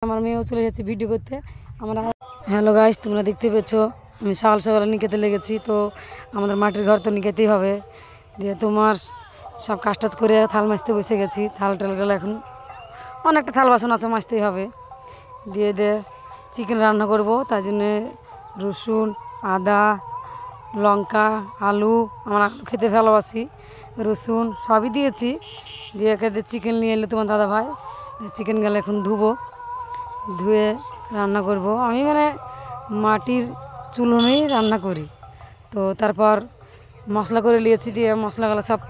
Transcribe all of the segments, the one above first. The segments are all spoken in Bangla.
আমার মেয়েও চলে যাচ্ছে ভিডিও করতে। আমরা হ্যালো গাইস, তোমরা দেখতে পেয়েছ আমি সকাল সকালে নিকেতে লেগেছি। তো আমাদের মাটির ঘর তো নিকেতেই হবে। দিয়ে তোমার সব কাজ টাজ করে থাল মাজতে বসে গেছি। থাল টালগুলো এখন অনেকটা থাল বাসন আছে, মাজতেই হবে। দিয়ে চিকেন রান্না করব, তাই জন্যে রসুন, আদা, লঙ্কা, আলু, আমার আলু খেতে ভালোবাসি, রসুন সবই দিয়েছি। দিয়ে খেতে চিকেন নিয়ে এলো তোমার দাদা ভাই। চিকেন গেলে এখন ধুয়ে রান্না করব। আমি মাটির চুলোনেই রান্না করি। তো তারপর মশলা করে নিয়েছি, দিয়ে মশলাগুলো সব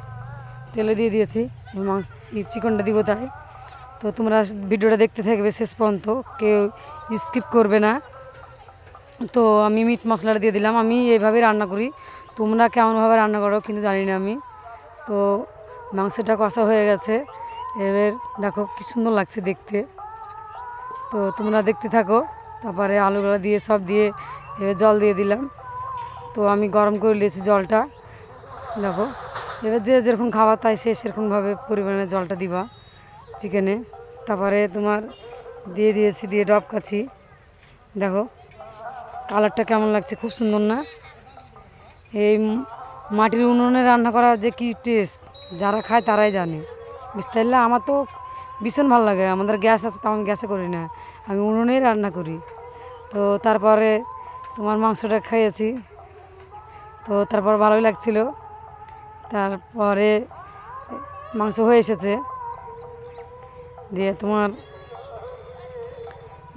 তেলে দিয়ে দিয়েছি। চিকেনটা দিব তাই। তো তোমরা ভিডিওটা দেখতে থাকবে শেষ পর্যন্ত, কেউ স্কিপ করবে না। তো আমি মিট মশলাটা দিয়ে দিলাম। আমি এইভাবেই রান্না করি, তোমরা কেমনভাবে রান্না করো কিন্তু জানি না আমি। তো মাংসটা কষা হয়ে গেছে, এবার দেখো কি সুন্দর লাগছে দেখতে। তো তোমরা দেখতে থাকো। তারপরে আলুগুলো দিয়ে সব দিয়ে এবার জল দিয়ে দিলাম। তো আমি গরম করে নিয়েছি জলটা, দেখো। এবার যে যেরকম খাবার তাই সে সেরকমভাবে পরিমাণে জলটা দিবা চিকেনে। তারপরে তোমার দিয়ে ডবকাছি, দেখো কালারটা কেমন লাগছে, খুব সুন্দর না? এই মাটির উনুনে রান্না করার যে কি টেস্ট, যারা খায় তারাই জানে, বুঝতে পারলে। আমার তো ভীষণ ভালো লাগে। আমাদের গ্যাস আছে, তো আমি গ্যাসে করি না, আমি উনুনেই রান্না করি। তো তারপরে তোমার মাংসটা খেয়েছি, তো তারপর ভালোই লাগছিল। তারপরে মাংস হয়ে এসেছে, দিয়ে তোমার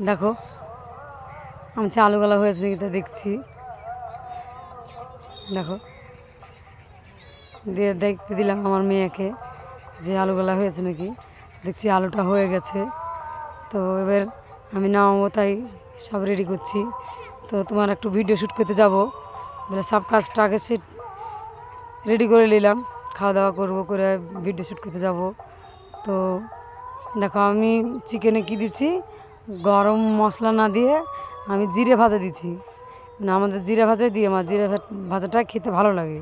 দেখো আমি আলুগুলো হয়েছে নাকি তা দেখছি, দেখো। দিয়ে দেখতে দিলাম আমার মেয়েকে যে আলুগুলা হয়েছে নাকি। দেখছি আলুটা হয়ে গেছে। তো এবার আমি নামাবো, তাই সব রেডি করছি। তো তোমার একটু ভিডিও শ্যুট করতে যাব বলে সব কাজটা আগে রেডি করে নিলাম। খাওয়া দাওয়া করবো, করে ভিডিও শ্যুট করতে যাব। তো দেখো আমি চিকেনে কি দিচ্ছি, গরম মশলা না দিয়ে আমি জিরে ভাজা দিচ্ছি। আমাদের জিরে ভাজাই দিয়ে আমার জিরে ভাজাটা খেতে ভালো লাগে।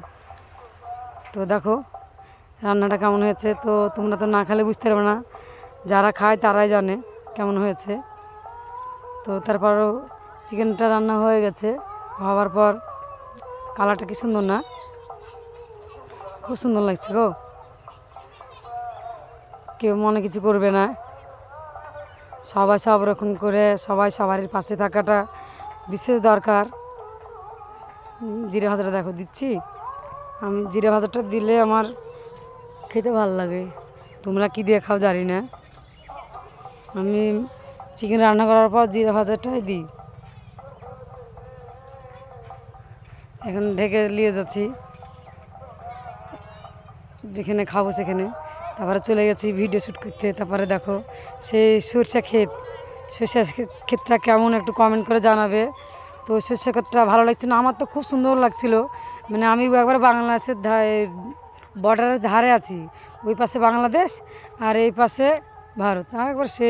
তো দেখো রান্নাটা কেমন হয়েছে। তো তোমরা তো না খেলে বুঝতে পারবে না, যারা খায় তারাই জানে কেমন হয়েছে। তো তারপরও চিকেনটা রান্না হয়ে গেছে। হওয়ার পর কালারটা কি সুন্দর না? খুব সুন্দর লাগছে গো। কেউ মনে কিছু করবে না, সবাই সব রকম করে সবাই সবার পাশে থাকাটা বিশেষ দরকার। জিরে ভাজাটা দেখো দিচ্ছি আমি। জিরে ভাজাটা দিলে আমার খেতে ভালো লাগে। তোমরা কি দিয়ে খাও জানি না, আমি চিকেন রান্না করার পর জিরে ভাজাটাই দিই। এখন ঢেকে নিয়ে যাচ্ছি যেখানে খাবো সেখানে। তারপরে চলে গেছি ভিডিও শ্যুট করতে। তারপরে দেখো সেই সরষে ক্ষেতটা কেমন একটু কমেন্ট করে জানাবে। তো সরষে ক্ষেতটা ভালো লাগছে না? আমার তো খুব সুন্দর লাগছিল। আমি একবার বাংলাদেশের বর্ডারের ধারে আছি, ওই পাশে বাংলাদেশ আর এই পাশে ভারত, একবার সে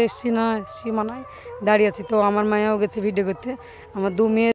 সীমানায় দাঁড়িয়ে আছি। তো আমার মায়াও গেছে ভিডিও করতে, আমার 2 মেয়ে